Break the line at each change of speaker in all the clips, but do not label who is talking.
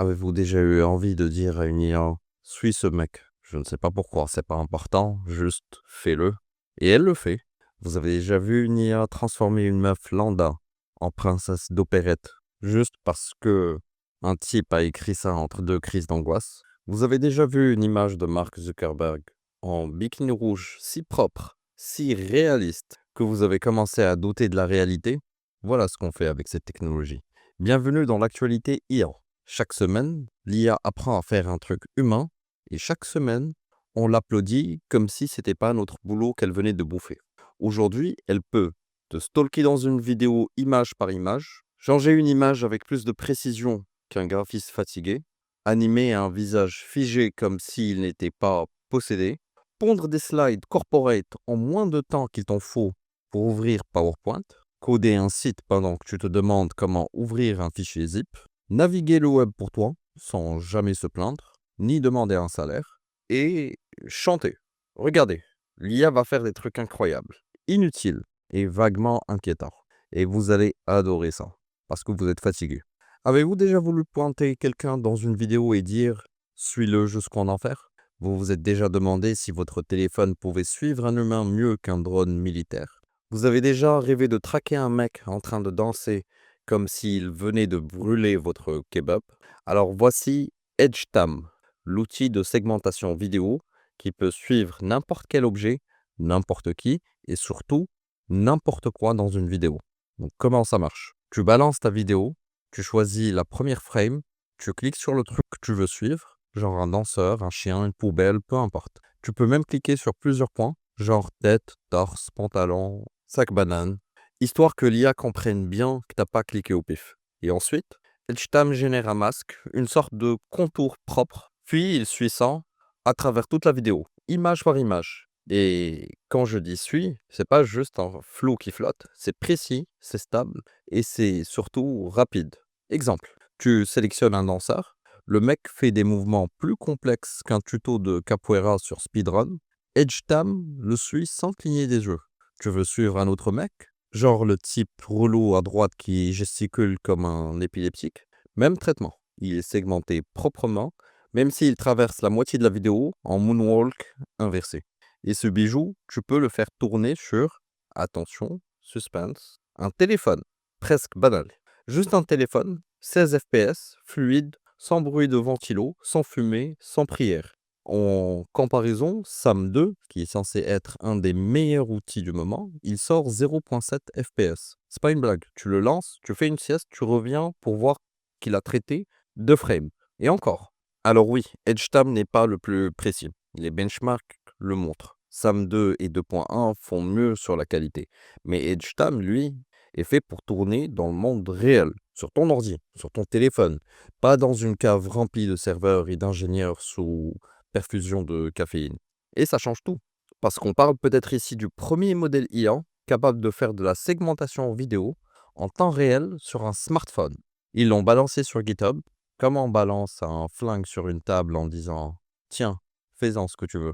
Avez-vous déjà eu envie de dire à une IA: «Suis ce mec»? Je ne sais pas pourquoi, c'est pas important, juste fais-le et elle le fait. Vous avez déjà vu une IA transformer une meuf lambda en princesse d'opérette juste parce que un type a écrit ça entre 2 crises d'angoisse? Vous avez déjà vu une image de Mark Zuckerberg en bikini rouge si propre, si réaliste que vous avez commencé à douter de la réalité? Voilà ce qu'on fait avec cette technologie. Bienvenue dans l'actualité IA. Chaque semaine, l'IA apprend à faire un truc humain et chaque semaine, on l'applaudit comme si c'était pas notre boulot qu'elle venait de bouffer. Aujourd'hui, elle peut te stalker dans une vidéo image par image, changer une image avec plus de précision qu'un graphiste fatigué, animer un visage figé comme s'il n'était pas possédé, pondre des slides corporate en moins de temps qu'il t'en faut pour ouvrir PowerPoint, coder un site pendant que tu te demandes comment ouvrir un fichier zip, naviguer le web pour toi, sans jamais se plaindre, ni demander un salaire, et chanter. Regardez, l'IA va faire des trucs incroyables, inutiles et vaguement inquiétants. Et vous allez adorer ça, parce que vous êtes fatigué. Avez-vous déjà voulu pointer quelqu'un dans une vidéo et dire «Suis-le jusqu'en enfer»? Vous vous êtes déjà demandé si votre téléphone pouvait suivre un humain mieux qu'un drone militaire? Vous avez déjà rêvé de traquer un mec en train de danser comme s'il venait de brûler votre kebab? Alors voici EdgeTam, l'outil de segmentation vidéo qui peut suivre n'importe quel objet, n'importe qui et surtout n'importe quoi dans une vidéo. Donc comment ça marche? Tu balances ta vidéo, tu choisis la première frame, tu cliques sur le truc que tu veux suivre, genre un danseur, un chien, une poubelle, peu importe. Tu peux même cliquer sur plusieurs points, genre tête, torse, pantalon, sac banane, histoire que l'IA comprenne bien que t'as pas cliqué au pif. Et ensuite, Edgetam génère un masque, une sorte de contour propre, puis il suit ça à travers toute la vidéo, image par image. Et quand je dis suit, c'est pas juste un flou qui flotte, c'est précis, c'est stable et c'est surtout rapide. Exemple, tu sélectionnes un danseur, le mec fait des mouvements plus complexes qu'un tuto de capoeira sur speedrun, Edgetam le suit sans cligner des yeux. Tu veux suivre un autre mec? Genre le type relou à droite qui gesticule comme un épileptique? Même traitement. Il est segmenté proprement, même s'il traverse la moitié de la vidéo en moonwalk inversé. Et ce bijou, tu peux le faire tourner sur, attention, suspense, un téléphone. Presque banal. Juste un téléphone, 16 FPS, fluide, sans bruit de ventilo, sans fumée, sans prière. En comparaison, Sam 2, qui est censé être un des meilleurs outils du moment, il sort 0.7 FPS. C'est pas une blague. Tu le lances, tu fais une sieste, tu reviens pour voir qu'il a traité 2 frames. Et encore. Alors oui, EdgeTam n'est pas le plus précis. Les benchmarks le montrent. Sam 2 et 2.1 font mieux sur la qualité. Mais EdgeTam, lui, est fait pour tourner dans le monde réel, sur ton ordi, sur ton téléphone, pas dans une cave remplie de serveurs et d'ingénieurs sous perfusion de caféine. Et ça change tout, parce qu'on parle peut-être ici du premier modèle IA capable de faire de la segmentation vidéo en temps réel sur un smartphone. Ils l'ont balancé sur GitHub, comme on balance un flingue sur une table en disant «Tiens, fais-en ce que tu veux».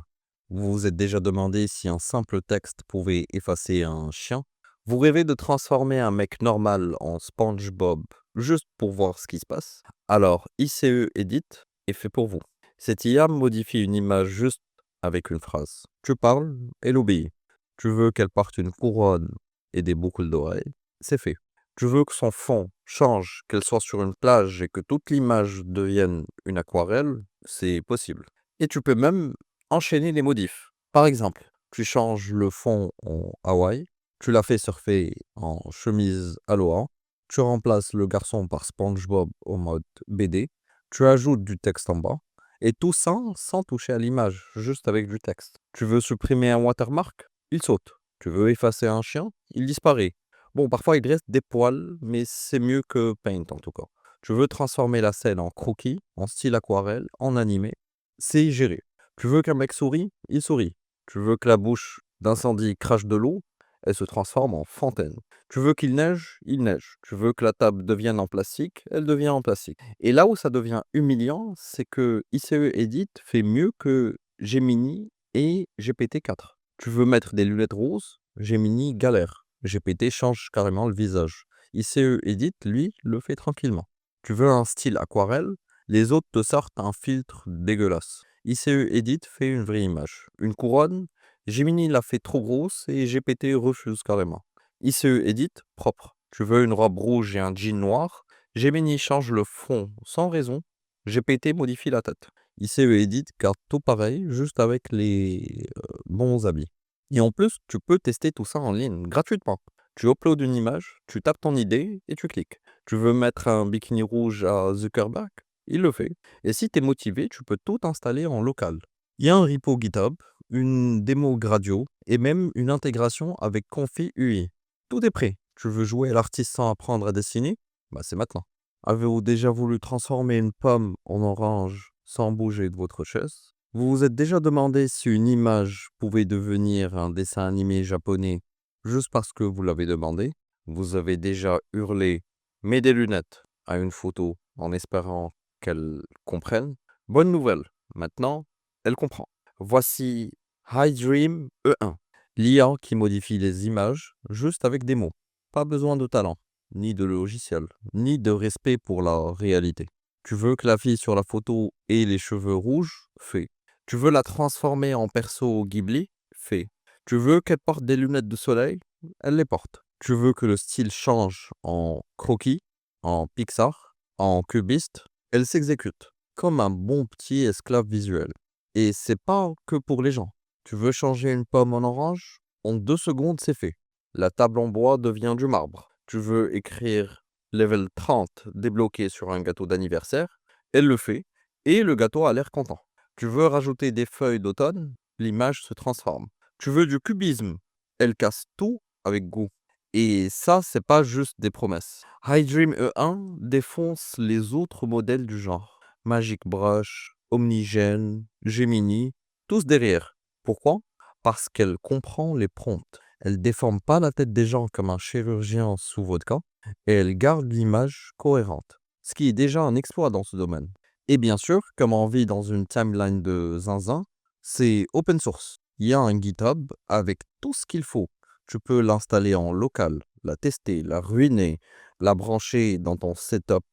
Vous vous êtes déjà demandé si un simple texte pouvait effacer un chien? Vous rêvez de transformer un mec normal en SpongeBob juste pour voir ce qui se passe? Alors, ICE Edit est fait pour vous. Cette IA modifie une image juste avec une phrase. Tu parles, elle obéit. Tu veux qu'elle porte une couronne et des boucles d'oreilles? C'est fait. Tu veux que son fond change, qu'elle soit sur une plage et que toute l'image devienne une aquarelle? C'est possible. Et tu peux même enchaîner les modifs. Par exemple, tu changes le fond en Hawaï, tu la fais surfer en chemise Aloha, tu remplaces le garçon par SpongeBob au mode BD, tu ajoutes du texte en bas, et tout ça sans toucher à l'image, juste avec du texte. Tu veux supprimer un watermark? Il saute. Tu veux effacer un chien? Il disparaît. Bon, parfois il reste des poils, mais c'est mieux que Paint en tout cas. Tu veux transformer la scène en croquis, en style aquarelle, en animé? C'est géré. Tu veux qu'un mec sourie? Il sourit. Tu veux que la bouche d'incendie crache de l'eau? Elle se transforme en fontaine. Tu veux qu'il neige? Il neige. Tu veux que la table devienne en plastique? Elle devient en plastique. Et là où ça devient humiliant, c'est que ICE Edit fait mieux que Gemini et GPT-4. Tu veux mettre des lunettes roses? Gemini galère. GPT change carrément le visage. ICE Edit, lui, le fait tranquillement. Tu veux un style aquarelle? Les autres te sortent un filtre dégueulasse. ICE Edit fait une vraie image. Une couronne, Gemini l'a fait trop grosse et GPT refuse carrément. ICE Edit, propre. Tu veux une robe rouge et un jean noir, Gemini change le fond sans raison, GPT modifie la tête. ICE Edit garde tout pareil, juste avec les bons habits. Et en plus, tu peux tester tout ça en ligne, gratuitement. Tu uploads une image, tu tapes ton idée et tu cliques. Tu veux mettre un bikini rouge à Zuckerberg? Il le fait. Et si tu es motivé, tu peux tout installer en local. Il y a un repo GitHub, une démo Gradio et même une intégration avec Confi UI. Tout est prêt. Tu veux jouer à l'artiste sans apprendre à dessiner? Bah c'est maintenant. Avez-vous déjà voulu transformer une pomme en orange sans bouger de votre chaise? Vous vous êtes déjà demandé si une image pouvait devenir un dessin animé japonais juste parce que vous l'avez demandé? Vous avez déjà hurlé «Mets des lunettes» à une photo en espérant qu'elle comprenne? Bonne nouvelle, maintenant, elle comprend. Voici iDream E1, l'IA qui modifie les images juste avec des mots. Pas besoin de talent, ni de logiciel, ni de respect pour la réalité. Tu veux que la fille sur la photo ait les cheveux rouges? Fais. Tu veux la transformer en perso Ghibli? Fais. Tu veux qu'elle porte des lunettes de soleil? Elle les porte. Tu veux que le style change en croquis, en Pixar, en cubiste? Elle s'exécute, comme un bon petit esclave visuel. Et c'est pas que pour les gens. Tu veux changer une pomme en orange? En 2 secondes, c'est fait. La table en bois devient du marbre. Tu veux écrire level 30 débloqué sur un gâteau d'anniversaire? Elle le fait, et le gâteau a l'air content. Tu veux rajouter des feuilles d'automne? L'image se transforme. Tu veux du cubisme? Elle casse tout avec goût. Et ça, c'est pas juste des promesses. iDream E1 défonce les autres modèles du genre. Magic Brush, Omnigène, Gemini, tous derrière. Pourquoi? Parce qu'elle comprend les prompts. Elle déforme pas la tête des gens comme un chirurgien sous vodka et elle garde l'image cohérente. Ce qui est déjà un exploit dans ce domaine. Et bien sûr, comme on vit dans une timeline de zinzin, c'est open source. Il y a un GitHub avec tout ce qu'il faut. Tu peux l'installer en local, la tester, la ruiner, la brancher dans ton setup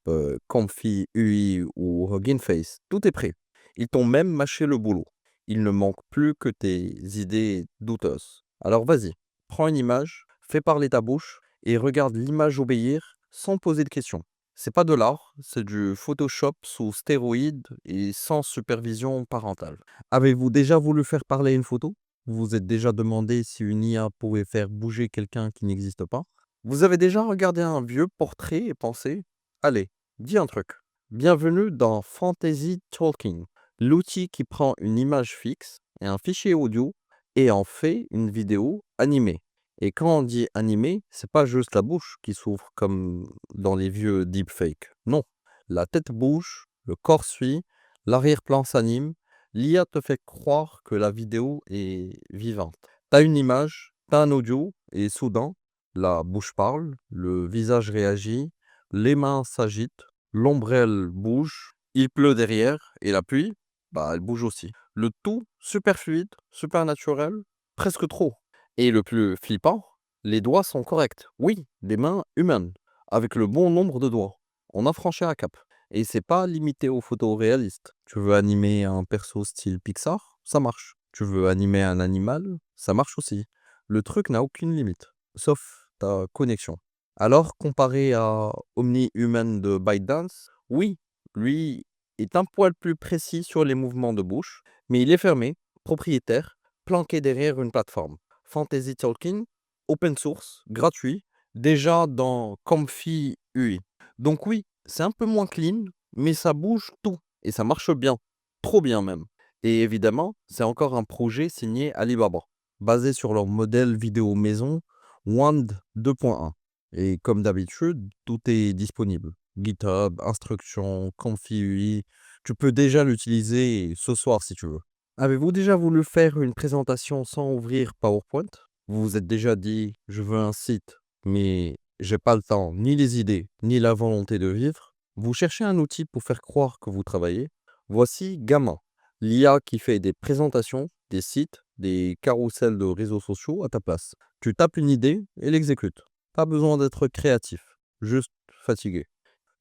Comfy, UI ou Hugging Face. Tout est prêt. Ils t'ont même mâché le boulot. Il ne manque plus que tes idées douteuses. Alors vas-y, prends une image, fais parler ta bouche et regarde l'image obéir sans poser de questions. C'est pas de l'art, c'est du Photoshop sous stéroïdes et sans supervision parentale. Avez-vous déjà voulu faire parler une photo? Vous vous êtes déjà demandé si une IA pouvait faire bouger quelqu'un qui n'existe pas? Vous avez déjà regardé un vieux portrait et pensé, allez, dis un truc. Bienvenue dans Fantasy Talking, l'outil qui prend une image fixe et un fichier audio et en fait une vidéo animée. Et quand on dit animé, c'est pas juste la bouche qui s'ouvre comme dans les vieux deepfakes. Non, la tête bouge, le corps suit, l'arrière-plan s'anime, l'IA te fait croire que la vidéo est vivante. T'as une image, t'as un audio, et soudain, la bouche parle, le visage réagit, les mains s'agitent, l'ombrelle bouge, il pleut derrière, et la pluie, bah elle bouge aussi. Le tout super fluide, super naturel, presque trop. Et le plus flippant, les doigts sont corrects. Oui, des mains humaines, avec le bon nombre de doigts. On a franchi un cap. Et c'est pas limité aux photos réalistes. Tu veux animer un perso style Pixar? Ça marche. Tu veux animer un animal? Ça marche aussi. Le truc n'a aucune limite, sauf ta connexion. Alors, comparé à Omni Human de ByteDance, oui, lui est un poil plus précis sur les mouvements de bouche, mais il est fermé, propriétaire, planqué derrière une plateforme. Fantasy Talking, open source, gratuit, déjà dans Comfy UI. Donc oui, c'est un peu moins clean, mais ça bouge tout et ça marche bien, trop bien même. Et évidemment, c'est encore un projet signé Alibaba, basé sur leur modèle vidéo maison WAND 2.1. Et comme d'habitude, tout est disponible. GitHub, instructions, Comfy UI, tu peux déjà l'utiliser ce soir si tu veux. Avez-vous déjà voulu faire une présentation sans ouvrir PowerPoint? Vous vous êtes déjà dit, je veux un site, mais j'ai pas le temps, ni les idées, ni la volonté de vivre? Vous cherchez un outil pour faire croire que vous travaillez? Voici Gamma, l'IA qui fait des présentations, des sites, des carousels de réseaux sociaux à ta place. Tu tapes une idée et l'exécutes. Pas besoin d'être créatif, juste fatigué.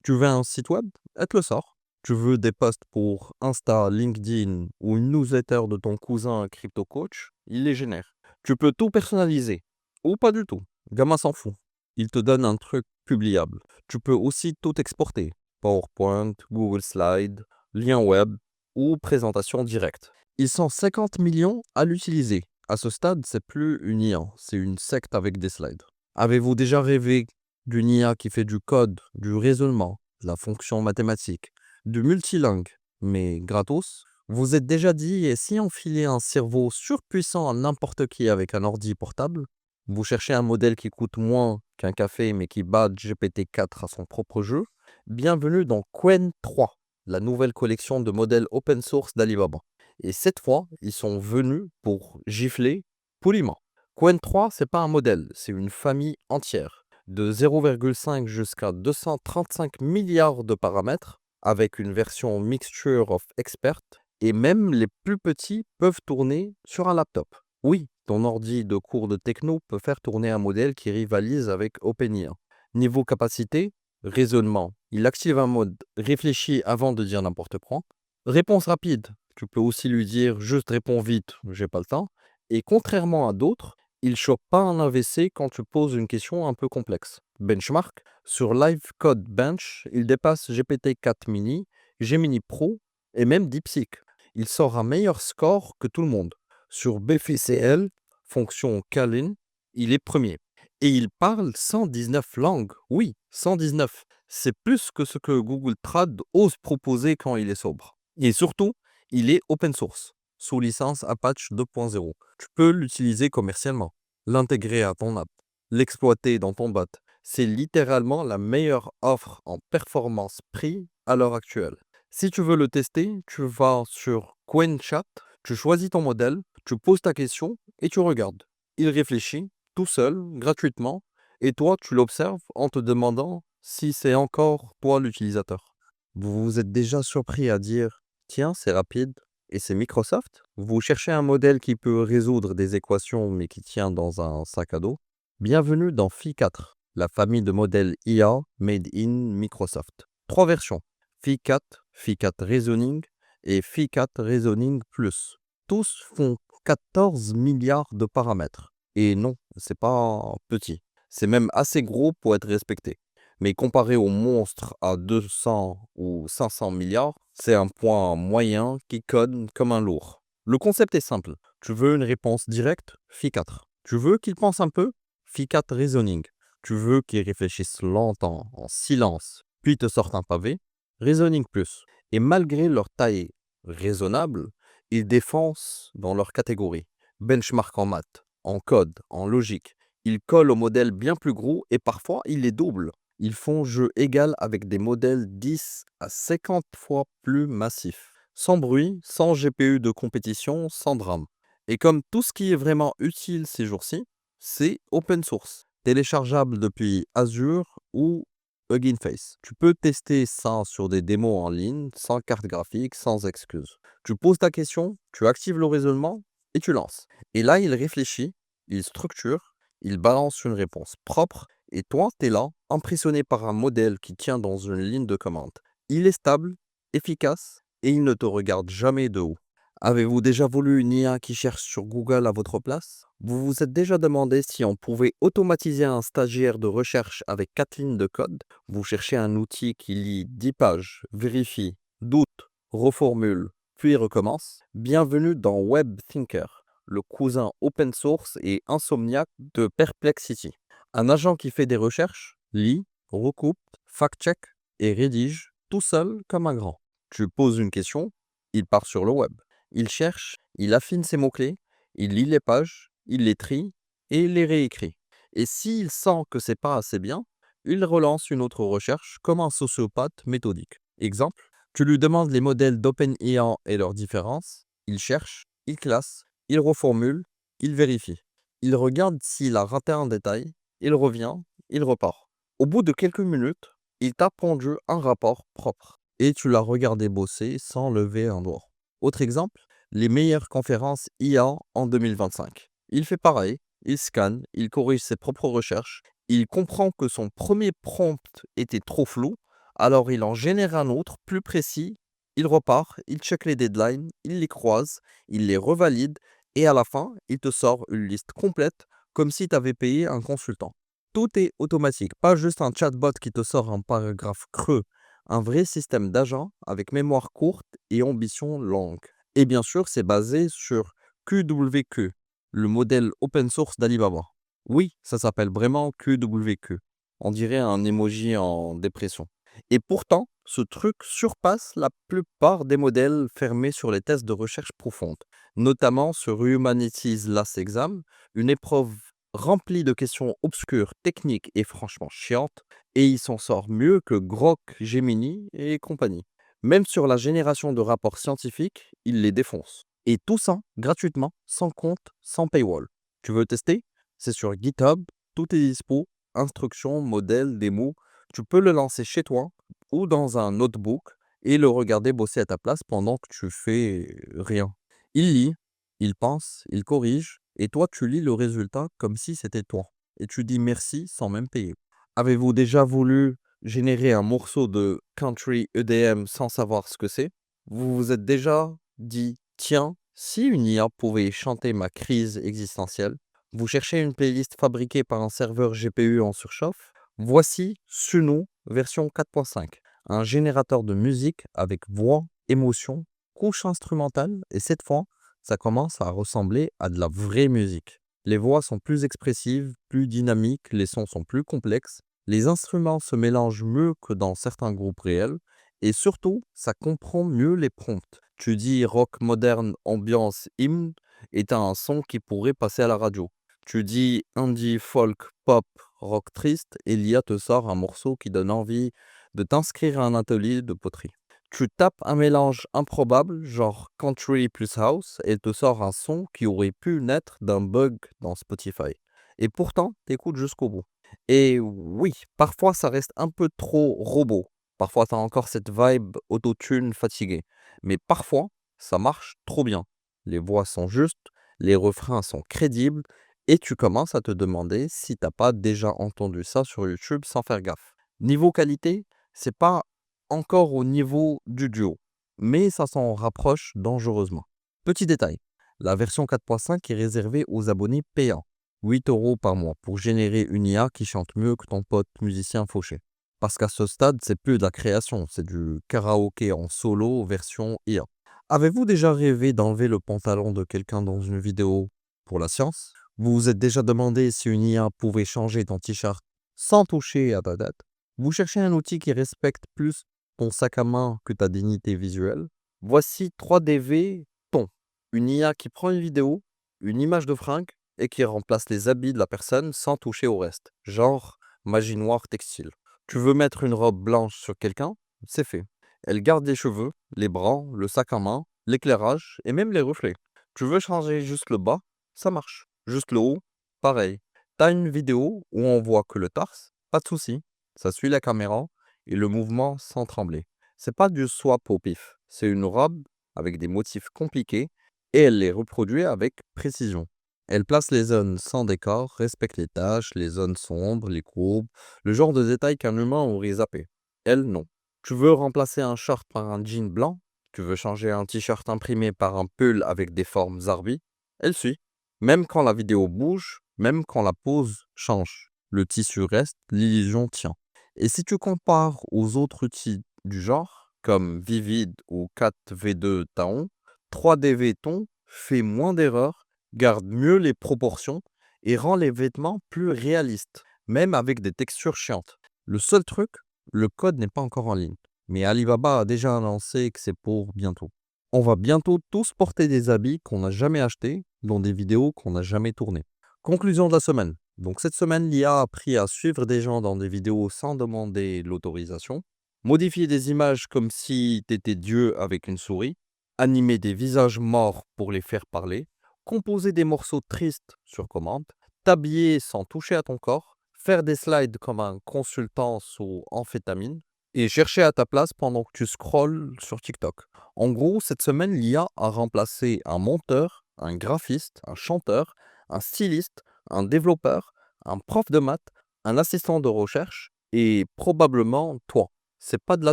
Tu veux un site web? Elle te le sort. Tu veux des posts pour Insta, LinkedIn ou une newsletter de ton cousin crypto coach, il les génère. Tu peux tout personnaliser ou pas du tout. Gamma s'en fout. Il te donne un truc publiable. Tu peux aussi tout exporter. PowerPoint, Google Slide, lien web ou présentation directe. Ils sont 50 millions à l'utiliser. À ce stade, c'est plus une IA, c'est une secte avec des slides. Avez-vous déjà rêvé d'une IA qui fait du code, du raisonnement, de la fonction mathématique, du multilingue, mais gratos? Vous êtes déjà dit, et si on filait un cerveau surpuissant à n'importe qui avec un ordi portable? Vous cherchez un modèle qui coûte moins qu'un café mais qui bat GPT-4 à son propre jeu? Bienvenue dans Qwen 3, la nouvelle collection de modèles open source d'Alibaba. Et cette fois, ils sont venus pour gifler poliment. Qwen 3, c'est pas un modèle, c'est une famille entière, de 0,5 jusqu'à 235 milliards de paramètres, avec une version Mixture of Expert, et même les plus petits peuvent tourner sur un laptop. Oui, ton ordi de cours de techno peut faire tourner un modèle qui rivalise avec OpenIA. Niveau capacité, raisonnement, il active un mode réfléchi avant de dire n'importe quoi. Réponse rapide, tu peux aussi lui dire juste réponds vite, j'ai pas le temps. Et contrairement à d'autres, il chope pas un AVC quand tu poses une question un peu complexe. Benchmark, sur Live Code Bench, il dépasse GPT-4 Mini, Gemini Pro et même DeepSeek. Il sort un meilleur score que tout le monde. Sur BFCL, fonction Kalin, il est premier. Et il parle 119 langues. Oui, 119. C'est plus que ce que Google Trad ose proposer quand il est sobre. Et surtout, il est open source, sous licence Apache 2.0. Tu peux l'utiliser commercialement, l'intégrer à ton app, l'exploiter dans ton bot. C'est littéralement la meilleure offre en performance prix à l'heure actuelle. Si tu veux le tester, tu vas sur QuenChat, tu choisis ton modèle, tu poses ta question et tu regardes. Il réfléchit tout seul, gratuitement, et toi, tu l'observes en te demandant si c'est encore toi l'utilisateur. Vous vous êtes déjà surpris à dire tiens, c'est rapide et c'est Microsoft? Vous cherchez un modèle qui peut résoudre des équations mais qui tient dans un sac à dos? Bienvenue dans Phi 4, la famille de modèles IA made in Microsoft. 3 versions, Phi 4, Phi 4 Reasoning et Phi 4 Reasoning Plus. Tous font 14 milliards de paramètres. Et non, c'est pas petit. C'est même assez gros pour être respecté. Mais comparé aux monstres à 200 ou 500 milliards, c'est un point moyen qui code comme un lourd. Le concept est simple. Tu veux une réponse directe? Phi 4. Tu veux qu'il pense un peu? Phi 4 Reasoning. Tu veux qu'il réfléchisse longtemps, en silence, puis te sorte un pavé? Reasoning Plus. Et malgré leur taille raisonnable, ils défoncent dans leur catégorie. Benchmark en maths, en code, en logique. Ils collent aux modèles bien plus gros et parfois ils les doublent. Ils font jeu égal avec des modèles 10 à 50 fois plus massifs. Sans bruit, sans GPU de compétition, sans drame. Et comme tout ce qui est vraiment utile ces jours-ci, c'est open source, téléchargeable depuis Azure ou Hugging Face. Tu peux tester ça sur des démos en ligne, sans carte graphique, sans excuse. Tu poses ta question, tu actives le raisonnement et tu lances. Et là, il réfléchit, il structure, il balance une réponse propre et toi, tu es là, impressionné par un modèle qui tient dans une ligne de commande. Il est stable, efficace et il ne te regarde jamais de haut. Avez-vous déjà voulu une IA qui cherche sur Google à votre place? Vous vous êtes déjà demandé si on pouvait automatiser un stagiaire de recherche avec 4 lignes de code? Vous cherchez un outil qui lit 10 pages, vérifie, doute, reformule, puis recommence? Bienvenue dans WebThinker, le cousin open source et insomniaque de Perplexity. Un agent qui fait des recherches, lit, recoupe, fact-check et rédige tout seul comme un grand. Tu poses une question, il part sur le web. Il cherche, il affine ses mots-clés, il lit les pages, il les trie et il les réécrit. Et s'il sent que c'est pas assez bien, il relance une autre recherche comme un sociopathe méthodique. Exemple, tu lui demandes les modèles d'OpenIA et leurs différences, il cherche, il classe, il reformule, il vérifie. Il regarde s'il a raté un détail, il revient, il repart. Au bout de quelques minutes, il t'a pondu un rapport propre et tu l'as regardé bosser sans lever un doigt. Autre exemple, les meilleures conférences IA en 2025. Il fait pareil, il scanne, il corrige ses propres recherches, il comprend que son premier prompt était trop flou, Alors il en génère un autre, plus précis, il repart, il check les deadlines, il les croise, il les revalide et à la fin, il te sort une liste complète comme si tu avais payé un consultant. Tout est automatique, pas juste un chatbot qui te sort un paragraphe creux, un vrai système d'agents avec mémoire courte et ambition longue. Et bien sûr, c'est basé sur QWQ, le modèle open source d'Alibaba. Oui, ça s'appelle vraiment QWQ. On dirait un emoji en dépression. Et pourtant, ce truc surpasse la plupart des modèles fermés sur les tests de recherche profonde, notamment sur Humanities Last Exam, une épreuve remplie de questions obscures, techniques et franchement chiantes, et il s'en sort mieux que Grok, Gemini et compagnie. Même sur la génération de rapports scientifiques, il les défonce. Et tout ça gratuitement, sans compte, sans paywall. Tu veux tester? C'est sur GitHub, tout est dispo, instructions, modèles, démos. Tu peux le lancer chez toi ou dans un notebook et le regarder bosser à ta place pendant que tu fais rien. Il lit, il pense, il corrige, et toi tu lis le résultat comme si c'était toi. Et tu dis merci sans même payer. Avez-vous déjà voulu générer un morceau de country EDM sans savoir ce que c'est? Vous vous êtes déjà dit, tiens, si une IA pouvait chanter ma crise existentielle? Vous cherchez une playlist fabriquée par un serveur GPU en surchauffe? Voici Suno version 4.5, un générateur de musique avec voix, émotion, couche instrumentale, et cette fois, ça commence à ressembler à de la vraie musique. Les voix sont plus expressives, plus dynamiques, les sons sont plus complexes, les instruments se mélangent mieux que dans certains groupes réels, et surtout, ça comprend mieux les prompts. Tu dis rock moderne, ambiance, hymne, et t'as un son qui pourrait passer à la radio. Tu dis indie, folk, pop, rock triste, et l'IA te sort un morceau qui donne envie de t'inscrire à un atelier de poterie. Tu tapes un mélange improbable, genre country plus house, et elle te sort un son qui aurait pu naître d'un bug dans Spotify. Et pourtant, t'écoutes jusqu'au bout. Et oui, parfois ça reste un peu trop robot. Parfois t'as encore cette vibe autotune fatiguée. Mais parfois, ça marche trop bien. Les voix sont justes, les refrains sont crédibles, et tu commences à te demander si t'as pas déjà entendu ça sur YouTube sans faire gaffe. Niveau qualité, c'est pas encore au niveau du duo, mais ça s'en rapproche dangereusement. Petit détail, la version 4.5 est réservée aux abonnés payants, 8 € par mois, pour générer une IA qui chante mieux que ton pote musicien fauché. Parce qu'à ce stade, c'est plus de la création, c'est du karaoké en solo version IA. Avez-vous déjà rêvé d'enlever le pantalon de quelqu'un dans une vidéo pour la science? Vous vous êtes déjà demandé si une IA pouvait changer ton t-shirt sans toucher à ta tête? Vous cherchez un outil qui respecte plus ton sac à main que ta dignité visuelle? Voici 3DV Ton, une IA qui prend une vidéo, une image de fringue et qui remplace les habits de la personne sans toucher au reste. Genre magie noire textile. Tu veux mettre une robe blanche sur quelqu'un? C'est fait. Elle garde les cheveux, les bras, le sac à main, l'éclairage et même les reflets. Tu veux changer juste le bas? Ça marche. Juste le haut? Pareil. T'as une vidéo où on voit que le torse? Pas de souci. Ça suit la caméra et le mouvement sans trembler. C'est pas du swap au pif. C'est une robe avec des motifs compliqués et elle les reproduit avec précision. Elle place les zones sans décor, respecte les tâches, les zones sombres, les courbes, le genre de détails qu'un humain aurait zappé. Elle, non. Tu veux remplacer un short par un jean blanc? Tu veux changer un t-shirt imprimé par un pull avec des formes Zarbi? Elle suit. Même quand la vidéo bouge, même quand la pose change, le tissu reste, l'illusion tient. Et si tu compares aux autres outils du genre, comme Vivid ou 4V2 Taon, 3DV Ton fait moins d'erreurs, garde mieux les proportions et rend les vêtements plus réalistes, même avec des textures chiantes. Le seul truc, le code n'est pas encore en ligne, mais Alibaba a déjà annoncé que c'est pour bientôt. On va bientôt tous porter des habits qu'on n'a jamais achetés dans des vidéos qu'on n'a jamais tournées. Conclusion de la semaine. Donc cette semaine, l'IA a appris à suivre des gens dans des vidéos sans demander l'autorisation, modifier des images comme si t'étais Dieu avec une souris, animer des visages morts pour les faire parler, composer des morceaux tristes sur commande, t'habiller sans toucher à ton corps, faire des slides comme un consultant sous amphétamine, et chercher à ta place pendant que tu scrolles sur TikTok. En gros, cette semaine, l'IA a remplacé un monteur, un graphiste, un chanteur, un styliste, un développeur, un prof de maths, un assistant de recherche et probablement toi. C'est pas de la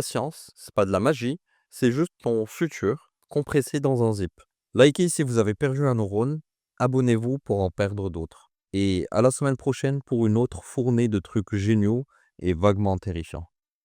science, c'est pas de la magie, c'est juste ton futur compressé dans un zip. Likez si vous avez perdu un neurone, abonnez-vous pour en perdre d'autres. Et à la semaine prochaine pour une autre fournée de trucs géniaux et vaguement terrifiants.